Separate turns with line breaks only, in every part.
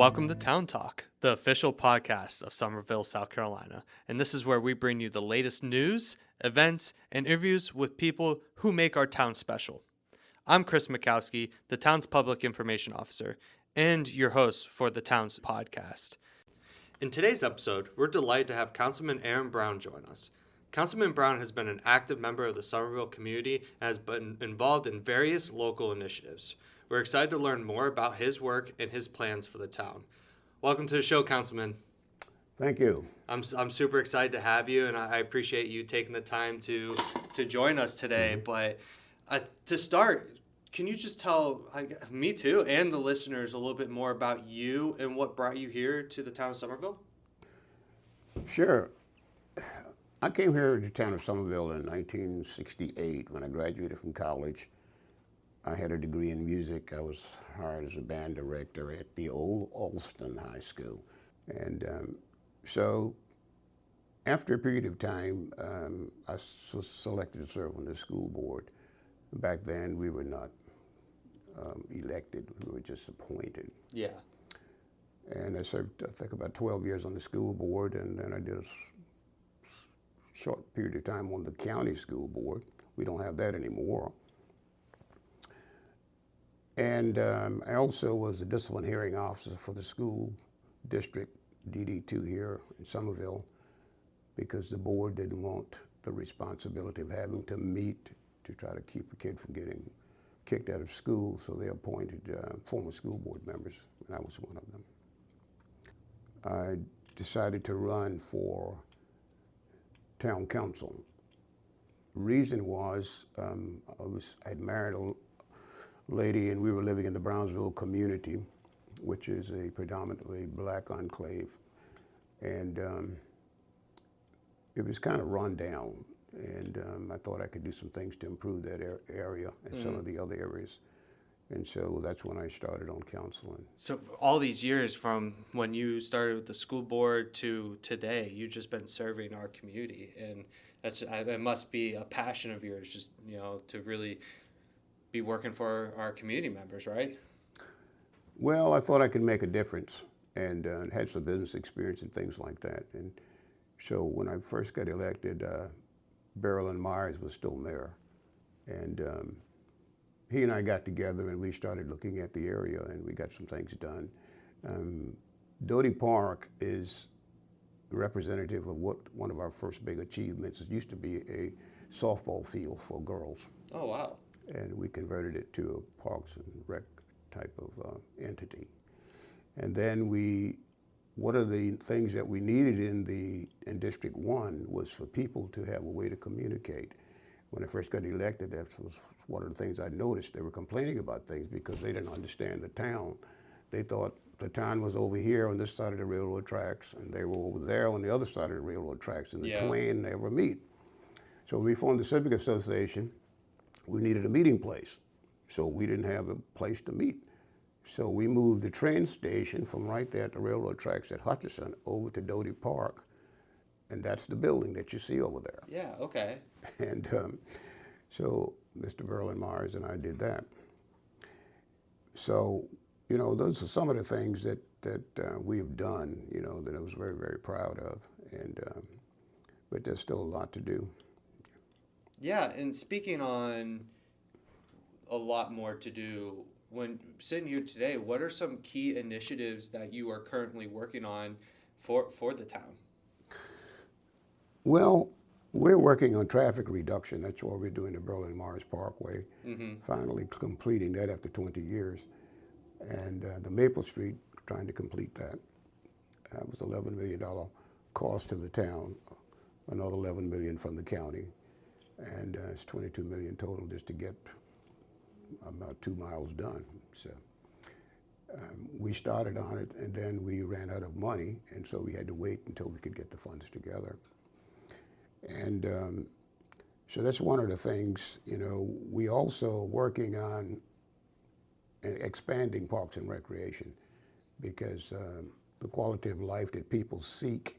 Welcome to Town Talk, the official podcast of Summerville, South Carolina. And this is where we bring you the latest news, events, and interviews with people who make our town special. I'm Chris Mikowski, the town's public information officer, and your host for the town's podcast. In today's episode, we're delighted to have Councilman Aaron Brown join us. Councilman Brown has been an active member of the Summerville community and has been involved in various local initiatives. We're excited to learn more about his work and his plans for the town. Welcome to the show, Councilman.
Thank you.
I'm super excited to have you, and I appreciate you taking the time to join us today. But to start, can you just tell me too and the listeners a little bit more about you and what brought you here to the town of Summerville?
Sure. I came here to the town of Summerville in 1968 when I graduated from college. I had a degree in music. I was hired as a band director at the old Alston High School. And so after a period of time, I was selected to serve on the school board. Back then, we were not elected. We were just appointed.
Yeah.
And I served, I think, about 12 years on the school board, and then I did a short period of time on the county school board. We don't have that anymore. And I also was the discipline hearing officer for the school district DD2 here in Summerville, because the board didn't want the responsibility of having to meet to try to keep a kid from getting kicked out of school, so they appointed former school board members, and I was one of them. I decided to run for town council. Reason was I had married a lady, and we were living in the Brownsville community, which is a predominantly black enclave, and it was kind of run down, and I thought I could do some things to improve that area and some of the other areas, and so that's when I started on council.
So all these years from when you started with the school board to today, you've just been serving our community, and it must be a passion of yours, just to really be working for our community members, right?
Well, I thought I could make a difference, and had some business experience and things like that. And so when I first got elected, Beryl and Myers was still mayor, and he and I got together and we started looking at the area, and we got some things done. Doty Park is representative of what one of our first big achievements. It used to be a softball field for girls.
Oh, wow.
And we converted it to a Parks and Rec type of entity. And then one of the things that we needed in District 1 was for people to have a way to communicate. When I first got elected, that was one of the things I noticed. They were complaining about things because they didn't understand the town. They thought the town was over here on this side of the railroad tracks, and they were over there on the other side of the railroad tracks, and the twain never meet. So we formed the Civic Association. We needed a meeting place, so we didn't have a place to meet. So we moved the train station from right there at the railroad tracks at Hutchinson over to Doty Park, and that's the building that you see over there.
Yeah, okay.
And so Mr. Berlin Myers and I did that. So, those are some of the things that we have done, that I was very, very proud of, and but there's still a lot to do.
Yeah, and speaking on a lot more to do, when sitting here today, what are some key initiatives that you are currently working on for the town?
Well, we're working on traffic reduction. That's why we're doing the Berlin Mars Parkway, finally completing that after 20 years. And the Maple Street, trying to complete that. That was $11 million cost to the town, another $11 million from the county. And it's $22 million total just to get about 2 miles done. So we started on it, and then we ran out of money, and so we had to wait until we could get the funds together. And so that's one of the things. We also working on expanding parks and recreation, because the quality of life that people seek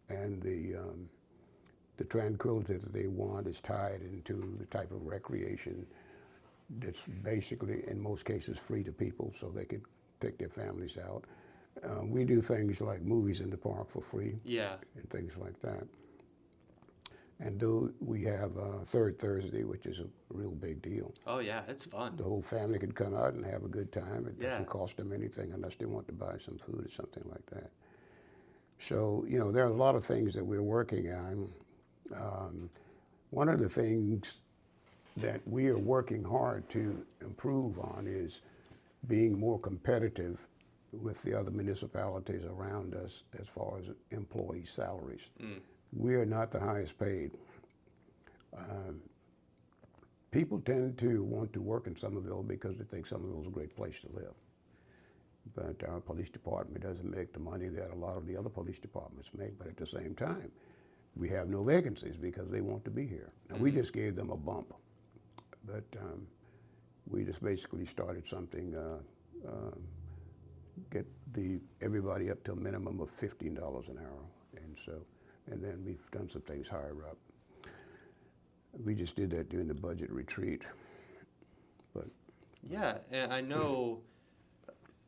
and the tranquility that they want is tied into the type of recreation that's basically, in most cases, free to people, so they can take their families out. We do things like movies in the park for free
Yeah.
and things like that. And we have Third Thursday, which is a real big deal.
Oh yeah, it's fun.
The whole family can come out and have a good time. It
Yeah.
doesn't cost them anything unless they want to buy some food or something like that. So, there are a lot of things that we're working on. One of the things that we are working hard to improve on is being more competitive with the other municipalities around us as far as employee salaries. We are not the highest paid. People tend to want to work in Somerville because they think Somerville is a great place to live. But our police department doesn't make the money that a lot of the other police departments make. But at the same time, we have no vacancies because they want to be here. Now, we just gave them a bump. But we just basically started something, get everybody up to a minimum of $15 an hour. And then we've done some things higher up. We just did that during the budget retreat. But
Yeah, and I know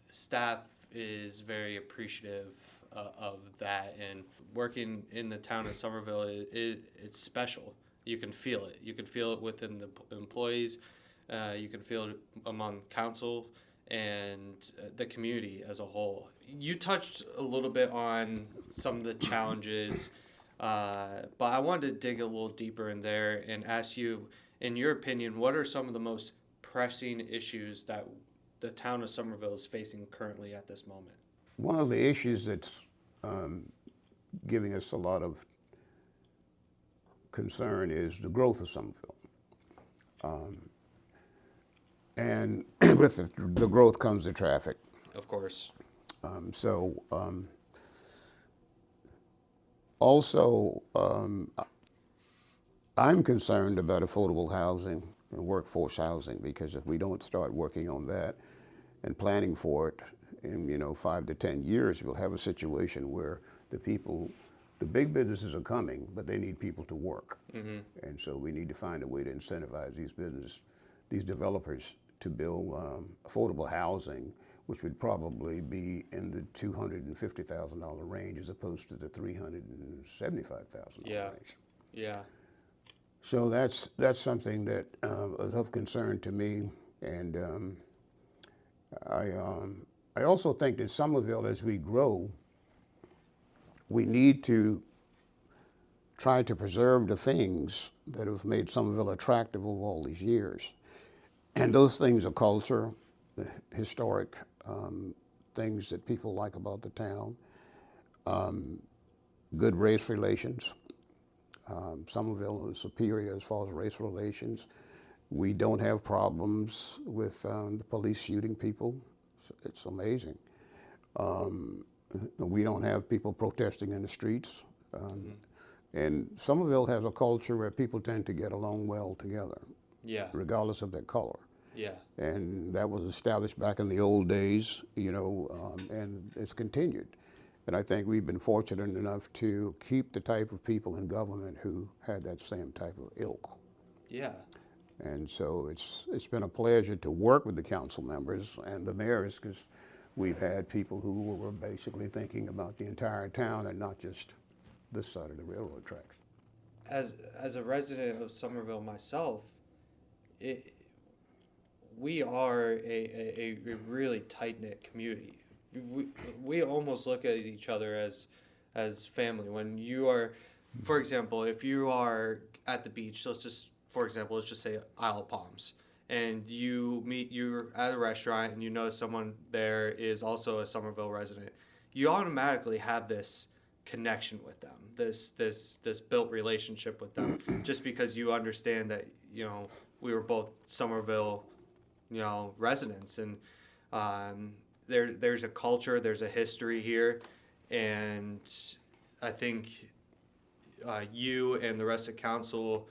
staff is very appreciative of that, and working in the town of Somerville, it's special. You can feel it. You can feel it within the employees. You can feel it among council and the community as a whole. You touched a little bit on some of the challenges, but I wanted to dig a little deeper in there and ask you, in your opinion, what are some of the most pressing issues that the town of Somerville is facing currently at this moment?
one of the issues that's giving us a lot of concern is the growth of Somerville. And with the growth comes the traffic.
Of course.
Also, I'm concerned about affordable housing and workforce housing, because if we don't start working on that and planning for it in 5 to 10 years, we'll have a situation where the big businesses are coming, but they need people to work. And so we need to find a way to incentivize these developers to build affordable housing, which would probably be in the $250,000 range as opposed to the $375,000 range.
Yeah.
So that's something that is of concern to me, and I also think that Somerville, as we grow, we need to try to preserve the things that have made Somerville attractive over all these years. And those things are culture, the historic things that people like about the town, good race relations. Somerville is superior as far as race relations. We don't have problems with the police shooting people. It's amazing. We don't have people protesting in the streets. And Somerville has a culture where people tend to get along well together, regardless of their color.
Yeah.
And that was established back in the old days, and it's continued. And I think we've been fortunate enough to keep the type of people in government who had that same type of ilk.
Yeah.
And so it's been a pleasure to work with the council members and the mayors, because we've had people who were basically thinking about the entire town and not just this side of the railroad tracks.
As a resident of Somerville myself, we are a really tight-knit community. We almost look at each other as family. When you are, for example, if you are at the beach, let's just say Isle of Palms, and you're at a restaurant and you know someone there is also a Somerville resident, you automatically have this connection with them, this built relationship with them, just because you understand that we were both Somerville residents, and there's a culture, there's a history here, and I think you and the rest of council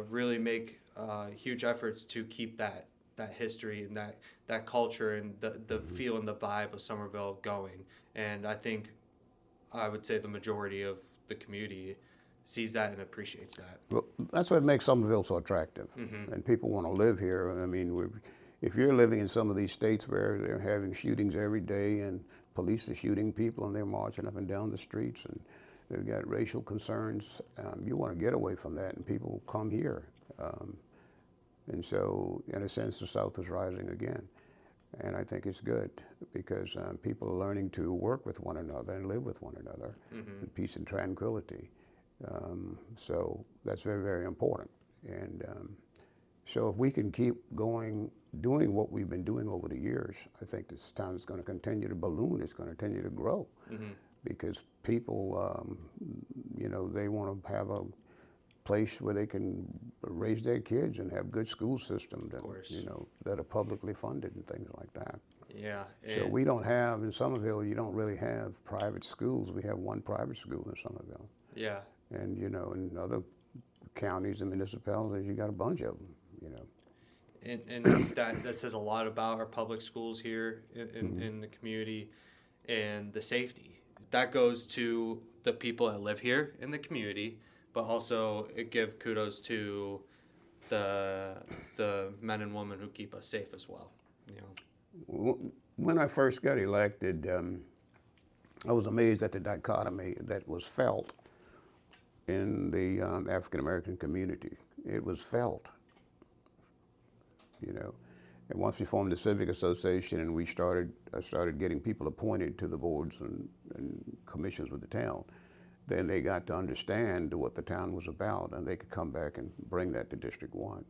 really make huge efforts to keep that history and that culture and the feel and the vibe of Somerville going. And I think I would say the majority of the community sees that and appreciates that.
Well, that's what makes Somerville so attractive, and people want to live here. I mean, if you're living in some of these states where they're having shootings every day and police are shooting people and they're marching up and down the streets, and they've got racial concerns. You want to get away from that, and people come here. And so, in a sense, the South is rising again. And I think it's good because people are learning to work with one another and live with one another in peace and tranquility. So that's very, very important. And so if we can keep going, doing what we've been doing over the years, I think this town is going to continue to balloon. It's going to continue to grow because people, you know, they want to have a place where they can raise their kids and have good school systems and, you know, that are publicly funded and things like that.
Yeah.
So we don't have, in Somerville, you don't really have private schools. We have one private school in Somerville.
Yeah.
And, you know, in other counties and municipalities, you got a bunch of them, you know.
And that says a lot about our public schools here in the community and the safety. That goes to the people that live here in the community, but also it give kudos to the men and women who keep us safe as well. You know.
When I first got elected, I was amazed at the dichotomy that was felt in the African American community. It was felt, you know. And once we formed the Civic Association and I started getting people appointed to the boards and commissions with the town, then they got to understand what the town was about, and they could come back and bring that to District 1.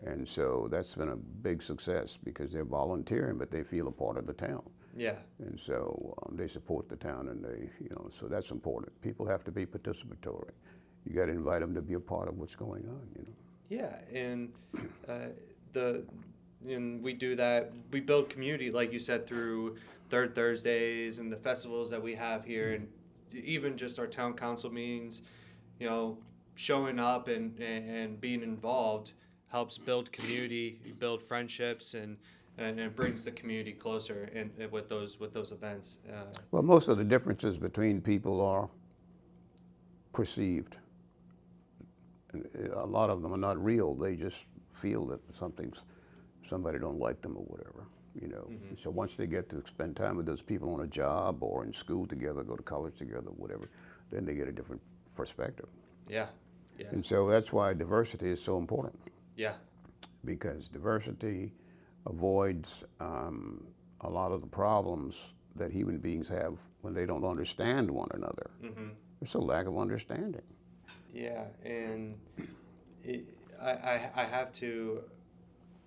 And so that's been a big success because they're volunteering, but they feel a part of the town.
Yeah.
And so they support the town, and they, you know, so that's important. People have to be participatory. You got to invite them to be a part of what's going on, you know.
Yeah, and and we do that. We build community, like you said, through Third Thursdays and the festivals that we have here, and even just our town council meetings. You know, showing up and being involved helps build community, build friendships, and it brings the community closer with those events.
Well, most of the differences between people are perceived. A lot of them are not real. They just feel that somebody don't like them or whatever, you know. So once they get to spend time with those people on a job or in school together, go to college together, whatever, then they get a different perspective.
Yeah, yeah.
And so that's why diversity is so important.
Yeah.
Because diversity avoids a lot of the problems that human beings have when they don't understand one another. It's a lack of understanding.
Yeah, and I have to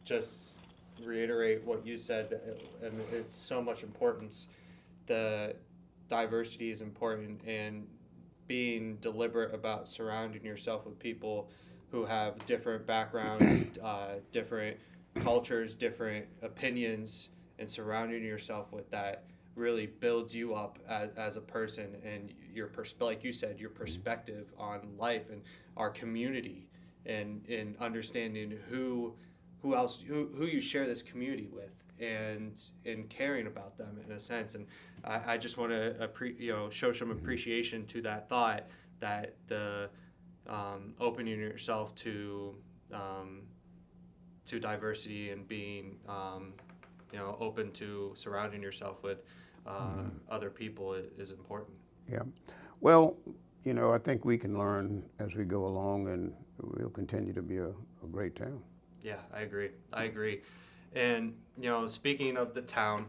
just reiterate what you said, and it's so much importance. The diversity is important, and being deliberate about surrounding yourself with people who have different backgrounds, different cultures, different opinions, and surrounding yourself with that really builds you up as a person, and your like you said, your perspective on life and our community, and understanding who you share this community with, and caring about them in a sense. And I just want to show some appreciation to that thought, that the opening yourself to diversity and being open to surrounding yourself with other people is important.
Yeah. Well, you know, I think we can learn as we go along, and we'll continue to be a great town.
Yeah, I agree. And, speaking of the town,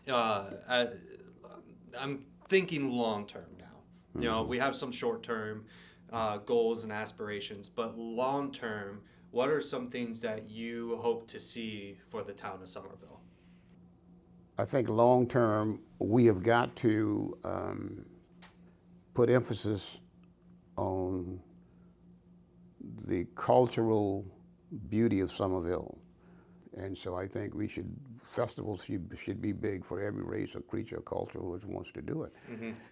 I'm thinking long-term now. We have some short-term goals and aspirations, but long-term, what are some things that you hope to see for the town of Somerville?
I think long-term, we have got to put emphasis on the cultural beauty of Somerville. And so I think festivals should be big for every race or creature or culture who wants to do it.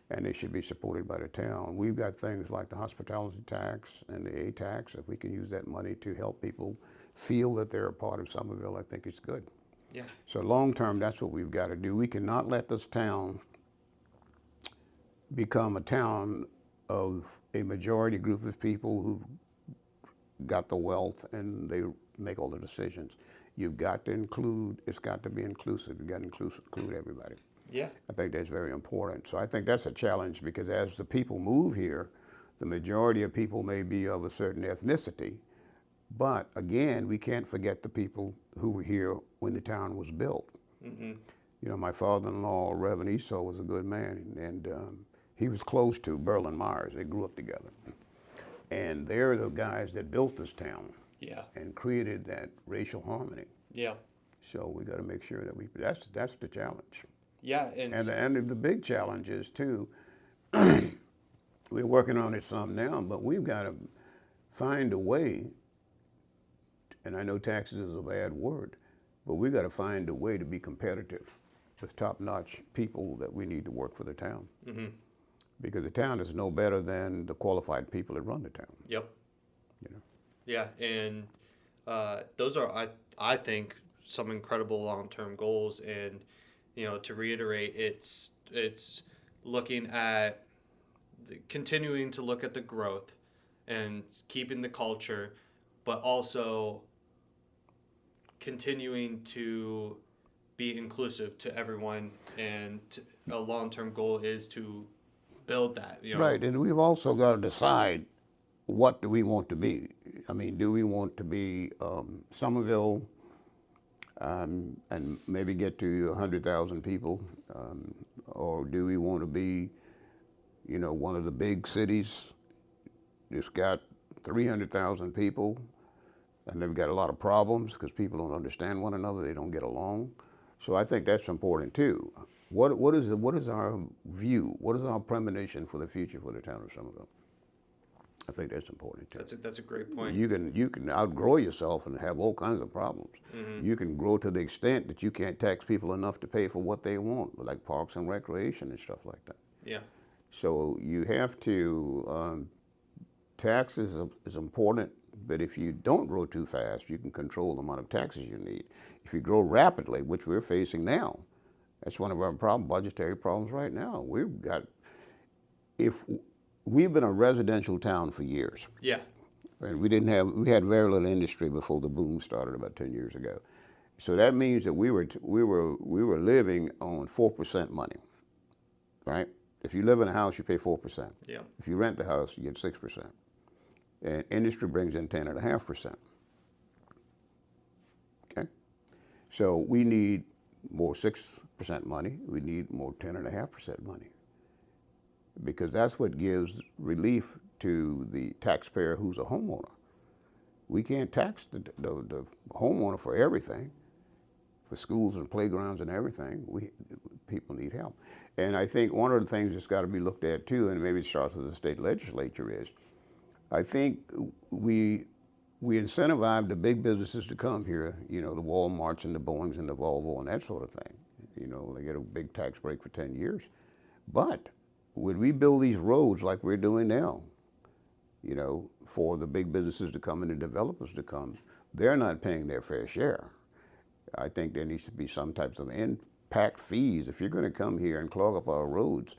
And they should be supported by the town. We've got things like the hospitality tax and the A tax. If we can use that money to help people feel that they're a part of Somerville, I think it's good.
Yeah.
So long term, that's what we've got to do. We cannot let this town become a town of a majority group of people who've got the wealth and they make all the decisions. You've got to include, it's got to be inclusive. You've got to include everybody.
Yeah.
I think that's very important. So I think that's a challenge because as the people move here, the majority of people may be of a certain ethnicity. But again, we can't forget the people who were here when the town was built.
Mm-hmm.
You know, my father-in-law, Reverend Esau, was a good man, and he was close to Berlin Myers. They grew up together. And they're the guys that built this town
Yeah.
and created that racial harmony.
Yeah.
So we got to make sure that that's the challenge.
Yeah.
And the big challenge is too, we're working on it some now, but we've got to find a way, and I know taxes is a bad word, but we've got to find a way to be competitive with top-notch people that we need to work for the town.
Mm-hmm.
Because the town is no better than the qualified people that run the town.
Yep.
You know.
Yeah, and those are, I think, some incredible long-term goals. And to reiterate, it's looking at continuing to look at the growth and keeping the culture, but also continuing to be inclusive to everyone. And a long-term goal is to build that.
Right, and we've also got to decide what do we want to be. I mean, do we want to be Somerville and maybe get to 100,000 people, or do we want to be, one of the big cities that's got 300,000 people and they've got a lot of problems because people don't understand one another, they don't get along. So I think that's important too. What is our view? What is our premonition for the future for the town of Somerville? I think that's important too.
That's a great point.
You can outgrow yourself and have all kinds of problems.
Mm-hmm.
You can grow to the extent that you can't tax people enough to pay for what they want, like parks and recreation and stuff like that.
Yeah.
So you have to, taxes is important, but if you don't grow too fast, you can control the amount of taxes you need. If you grow rapidly, which we're facing now, that's one of our budgetary problems right now. We've been a residential town for years.
Yeah.
And we had very little industry before the boom started about 10 years ago. So that means that we were living on 4% money, right? If you live in a house, you pay 4%.
Yeah.
If you rent the house, you get 6%. And industry brings in 10.5%. Okay? So we need more 6% money. We need more 10.5% money. Because that's what gives relief to the taxpayer who's a homeowner. We can't tax the homeowner for everything, for schools and playgrounds and everything. People need help. And I think one of the things that's got to be looked at too, and maybe it starts with the state legislature, is I think we incentivize the big businesses to come here, the Walmarts and the Boeings and the Volvo and that sort of thing. They get a big tax break for 10 years. But would we build these roads like we're doing now, for the big businesses to come and the developers to come? They're not paying their fair share. I think there needs to be some types of impact fees. If you're going to come here and clog up our roads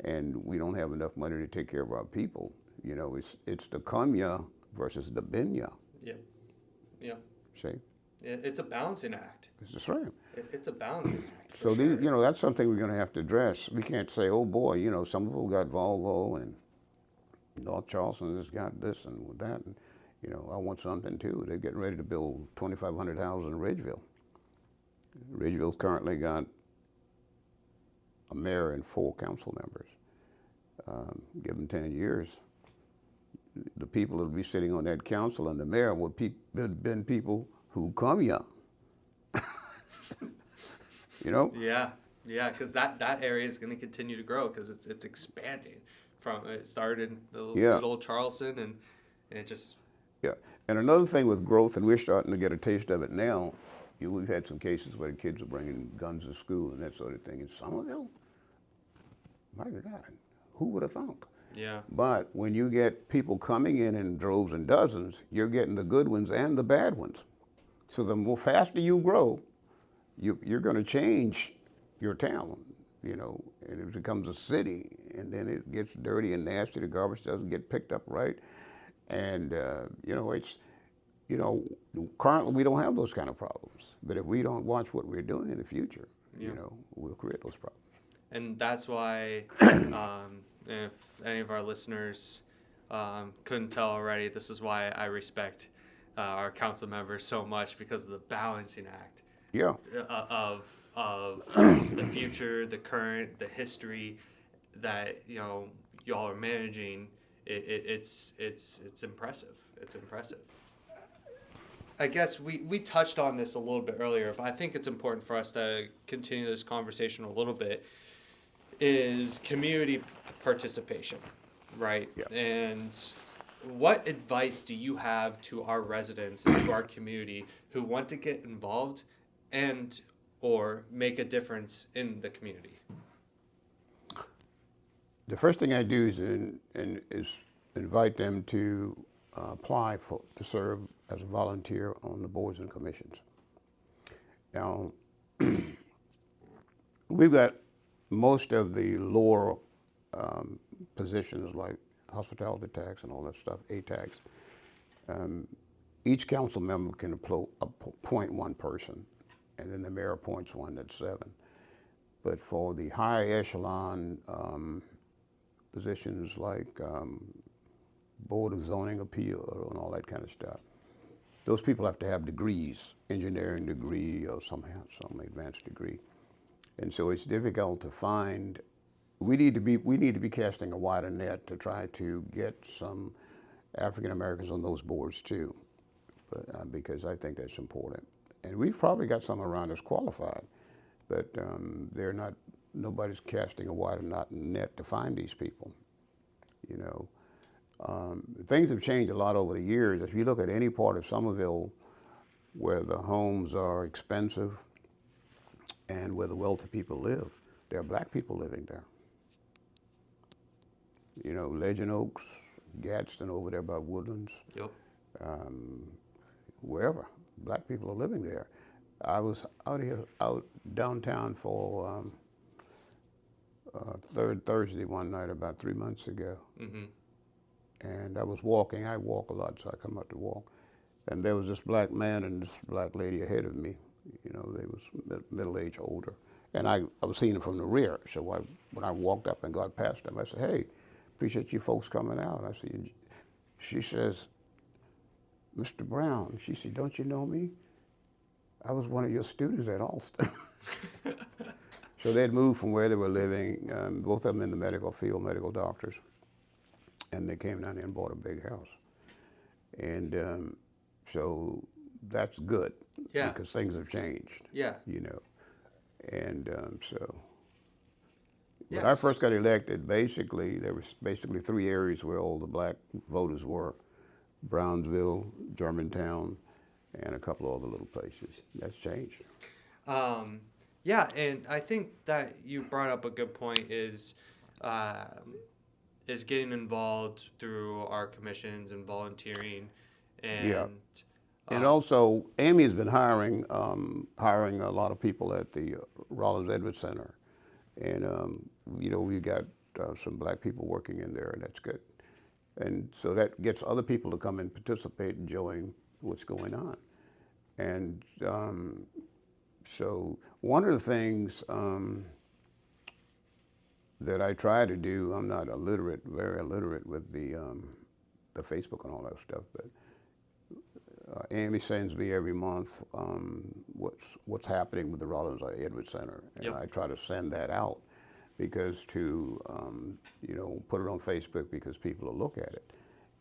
and we don't have enough money to take care of our people, it's the Kamya versus the Binya.
Yep. Yep.
See?
It's a balancing act.
That's right.
It's a balancing act.
So
sure.
that's something we're going to have to address. We can't say, oh boy, Somerville got Volvo and North Charleston has got this and that, and I want something too. They're getting ready to build 2,500 houses in Ridgeville. Ridgeville's currently got a mayor and 4 council members. Give them 10 years, the people that will be sitting on that council and the mayor would been people who come here.
Yeah, because that area is going to continue to grow because it's expanding. It started in the little Charleston and it just.
Yeah, and another thing with growth, and we're starting to get a taste of it now. We've had some cases where the kids are bringing guns to school and that sort of thing in Somerville. My God, who would have thunk?
Yeah.
But when you get people coming in droves and dozens, you're getting the good ones and the bad ones. So the more faster you grow, you're going to change your town, and it becomes a city, and then it gets dirty and nasty. The garbage doesn't get picked up right, and currently we don't have those kind of problems. But if we don't watch what we're doing in the future, we'll create those problems.
And that's why, if any of our listeners couldn't tell already, this is why I respect our council members so much, because of the balancing act
Yeah.
of the future, the current, the history that y'all are managing. It's impressive. It's impressive. I guess we touched on this a little bit earlier, but I think it's important for us to continue this conversation a little bit, is community participation, right?
Yeah.
And what advice do you have to our residents and to our community who want to get involved and or make a difference in the community?
The first thing I do is invite them to apply to serve as a volunteer on the boards and commissions. Now, we've got most of the lower positions like hospitality tax and all that stuff, A-tax. Each council member can appoint one person, and then the mayor appoints one, that's 7. But for the high echelon positions like Board of Zoning Appeal and all that kind of stuff, those people have to have degrees, engineering degree or some advanced degree. And so it's difficult to find. We need to be casting a wider net to try to get some African Americans on those boards too, because I think that's important. And we've probably got some around us qualified, but they're not. Nobody's casting a wider net to find these people. You know, things have changed a lot over the years. If you look at any part of Somerville where the homes are expensive and where the wealthy people live, there are black people living there. You know, Legend Oaks, Gadsden over there by Woodlands,
Yep.
wherever, black people are living there. I was out downtown for third Thursday one night about 3 months ago.
Mm-hmm.
And I was walking. I walk a lot, so I come out to walk. And there was this black man and this black lady ahead of me. You know, they was middle-aged, older. And I was seeing them from the rear. So when I walked up and got past them, I said, "Hey, appreciate you folks coming out." I said, she says, "Mr. Brown," she said, "don't you know me? I was one of your students at Alston." So they'd moved from where they were living, both of them in the medical field, medical doctors. And they came down here and bought a big house. And so that's good.
Yeah.
Because things have changed.
Yeah.
You know. And so
Yes.
when I first got elected, there was 3 areas where all the black voters were: Brownsville, Germantown, and a couple of other little places. That's changed.
Yeah, and I think that you brought up a good point, is getting involved through our commissions and volunteering. And
Yeah. And also, Amy has been hiring a lot of people at the Rollins Edwards Center. And, you know, we've got some black people working in there, and that's good. And so that gets other people to come and participate and join what's going on. And so one of the things that I try to do, I'm not very illiterate with the Facebook and all that stuff, but Amy sends me every month what's happening with the Rollins Edwards Center, and
Yep.
I try to send that out because to put it on Facebook because people will look at it,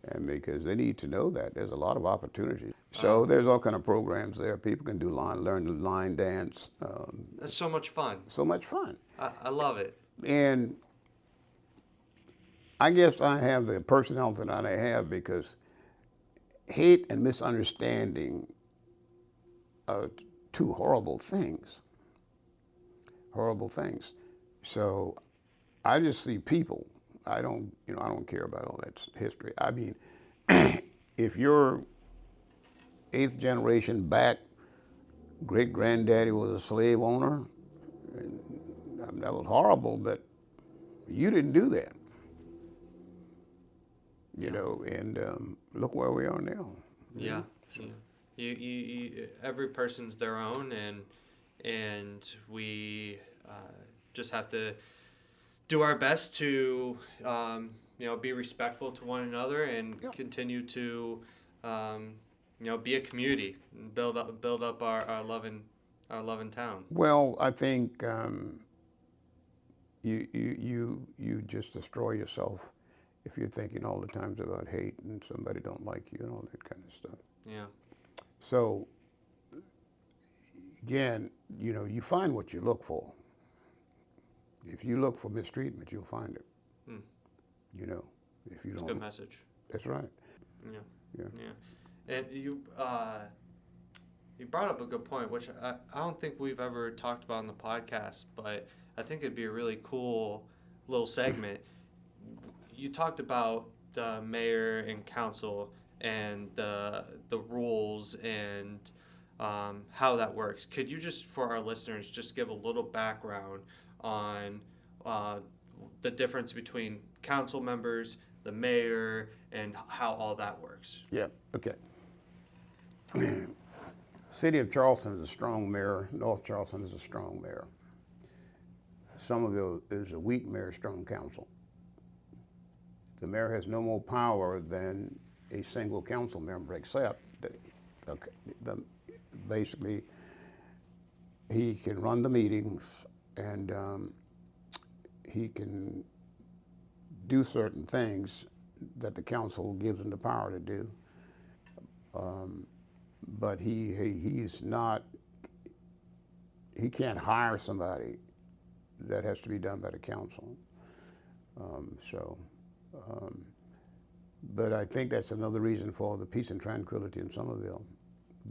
and because they need to know that there's a lot of opportunity. So there's all kind of programs there. People can learn to line dance.
That's so much fun.
So much fun.
I love it.
And I guess I have the personality that I have because hate and misunderstanding are 2 horrible things. Horrible things. So I just see people. I don't care about all that history. I mean, if you're 8th generation back, great granddaddy was a slave owner, that was horrible, but you didn't do that. You know, and look where we are now.
Yeah. So you every person's their own, and we just have to do our best to be respectful to one another and
Yeah.
continue to be a community and build up our loving town.
Well, I think you just destroy yourself if you're thinking all the times about hate and somebody don't like you and all that kind of stuff.
Yeah.
So again, you find what you look for. If you look for mistreatment, you'll find it.
Hmm.
If you
It's a
don't.
good message.
That's right.
Yeah.
Yeah.
Yeah. And you brought up a good point, which I don't think we've ever talked about in the podcast, but I think it'd be a really cool little segment. You talked about the mayor and council and the rules and how that works. Could you just, for our listeners, just give a little background on uh, the difference between council members, the mayor, and how all that works?
Yeah. Okay. City of Charleston is a strong mayor. North Charleston is a strong mayor. Somerville is a weak mayor, strong council. The mayor has no more power than a single council member, except that basically he can run the meetings and he can do certain things that the council gives him the power to do. But he's not, he can't hire somebody. That has to be done by the council. But I think that's another reason for the peace and tranquility in Somerville.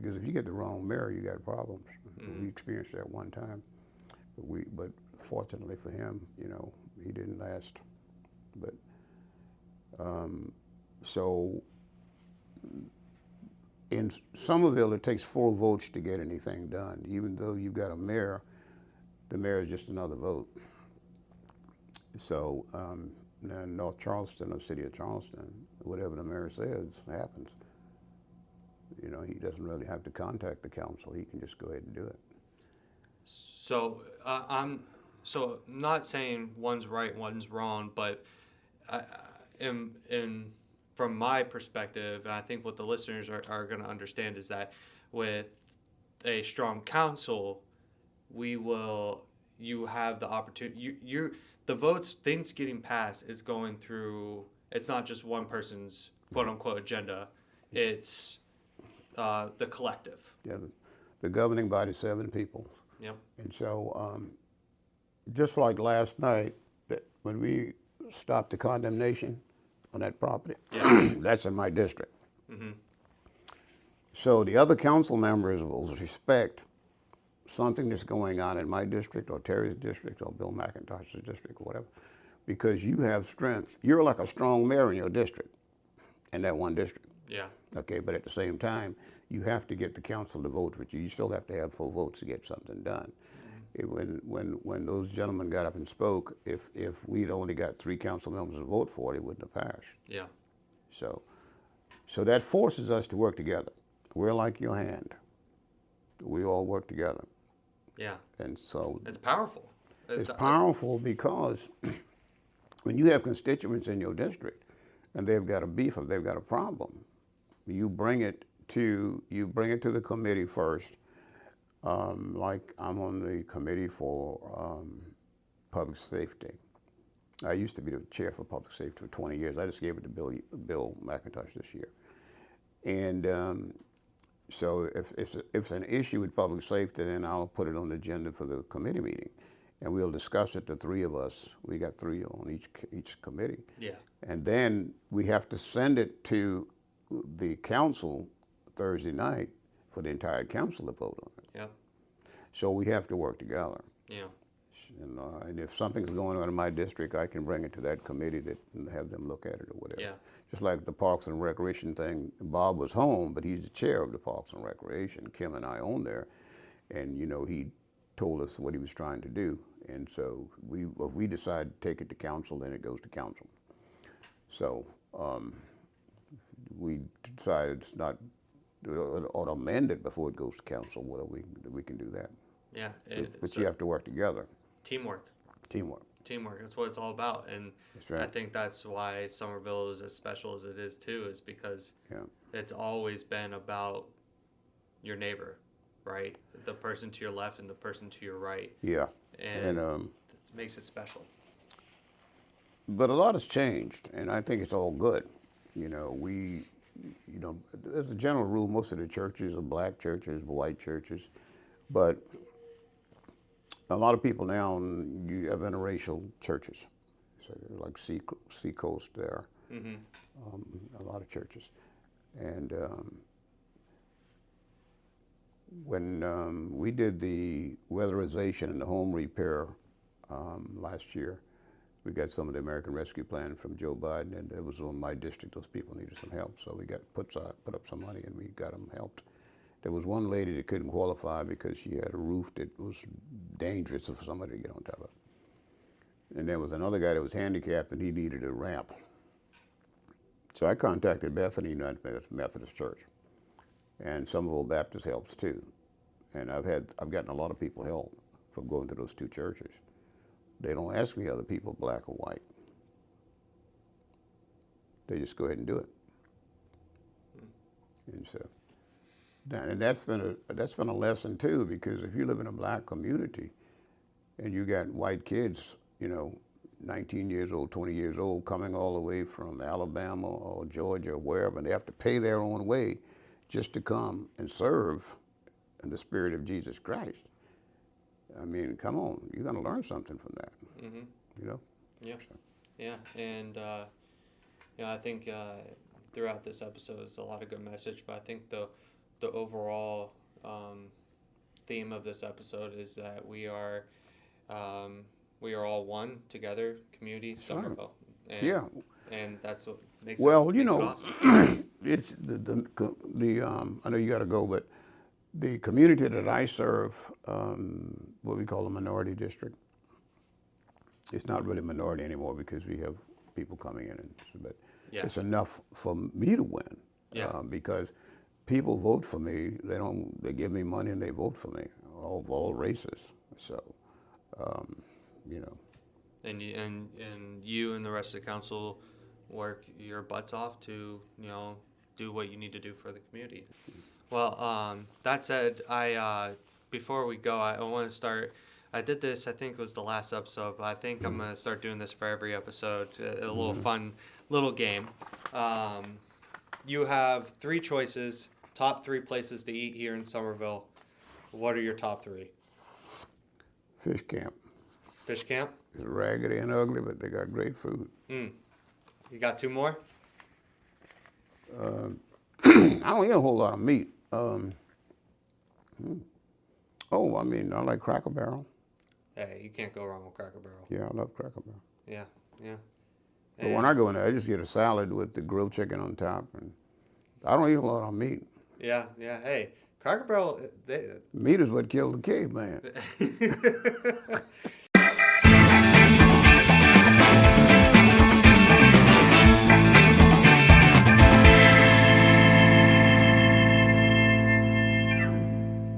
Because if you get the wrong mayor, you got problems. We experienced that one time. But fortunately for him, he didn't last. But so in Somerville, it takes 4 votes to get anything done. Even though you've got a mayor, the mayor is just another vote. So in North Charleston, or City of Charleston, whatever the mayor says happens. He doesn't really have to contact the council. He can just go ahead and do it.
So I'm not saying one's right, one's wrong, but from my perspective, and I think what the listeners are going to understand is that with a strong council, you have the opportunity. The votes, things getting passed is going through. It's not just one person's quote unquote agenda. It's the collective.
Yeah, the governing body, 7 people.
Yep.
And so, just like last night, when we stopped the condemnation on that property, that's in my district.
Mm-hmm.
So the other council members will respect something that's going on in my district or Terry's district or Bill McIntosh's district or whatever, because you have strength. You're like a strong mayor in your district, in that one district.
Yeah.
Okay, but at the same time, you have to get the council to vote for you. You still have to have 4 votes to get something done. When those gentlemen got up and spoke, if we'd only got 3 council members to vote for it, it wouldn't have passed.
Yeah.
So that forces us to work together. We're like your hand. We all work together.
Yeah.
And so
It's powerful.
it's powerful because when you have constituents in your district and they've got a beef or they've got a problem, you bring it to the committee first. Like I'm on the committee for public safety. I used to be the chair for public safety for 20 years. I just gave it to Bill McIntosh this year. And so if it's an issue with public safety, then I'll put it on the agenda for the committee meeting, and we'll discuss it. The 3 of us. We got 3 on each committee.
Yeah.
And then we have to send it to the council Thursday night for the entire council to vote on it.
Yep.
So we have to work together.
Yeah.
And if something's going on in my district, I can bring it to that committee and have them look at it or whatever.
Yeah.
Just like the Parks and Recreation thing, Bob was home, but he's the chair of the Parks and Recreation. Kim and I own there, and he told us what he was trying to do. And so if we decide to take it to council, then it goes to council. So we decided it's not, or amend it before it goes to council. Whether we can do that.
Yeah.
But you have to work together.
Teamwork.
Teamwork.
Teamwork. That's what it's all about. And
That's right.
I think that's why Somerville is as special as it is too, is because
Yeah.
it's always been about your neighbor, right? The person to your left and the person to your right.
Yeah.
And
And
it makes it special.
but a lot has changed, and I think it's all good. As a general rule, most of the churches are black churches, white churches, but a lot of people now, you have interracial churches, so like Seacoast there,
Mm-hmm.
a lot of churches. And when we did the weatherization and the home repair last year, we got some of the American Rescue Plan from Joe Biden, and it was on my district. Those people needed some help, so we got put up some money, and we got them helped. There was one lady that couldn't qualify because she had a roof that was dangerous for somebody to get on top of. And there was another guy that was handicapped, and he needed a ramp. So I contacted Bethany United Methodist Church, and Somerville Baptist helps too. And I've gotten a lot of people help from going to those two churches. They don't ask me other people, black or white. They just go ahead and do it. And so, and that's been a lesson too, because if you live in a black community and you got white kids, 19 years old, 20 years old, coming all the way from Alabama or Georgia or wherever, and they have to pay their own way just to come and serve in the spirit of Jesus Christ. I mean, come on, you're going to learn something from that.
Mm-hmm. Yeah.
So.
Yeah. And, I think throughout this episode, it's a lot of good message, but I think the overall theme of this episode is that we are all one together, community,
That's
Somerville.
right.
And,
Yeah.
And that's what makes
Well,
it awesome.
it's I know you got to go, but the community that I serve, what we call a minority district, it's not really minority anymore because we have people coming in, but
Yeah.
it's enough for me to win.
Yeah.
Because people vote for me. They give me money and they vote for me, of all races. So,
And you and the rest of the council work your butts off to do what you need to do for the community. Well, that said, before we go, I want to start. I did this. I think it was the last episode, but I think I'm gonna start doing this for every episode. A little fun little game. You have 3 choices. Top 3 places to eat here in Somerville. What are your top 3?
Fish camp.
Fish camp.
It's raggedy and ugly, but they got great food.
You got 2 more?
I don't eat a whole lot of meat. I like Cracker Barrel.
Hey, you can't go wrong with Cracker Barrel.
Yeah, I love Cracker Barrel.
Yeah.
But when I go in there, I just get a salad with the grilled chicken on top, and I don't eat a lot of meat.
Yeah. Hey, Cracker Barrel.
Meat is what killed the caveman.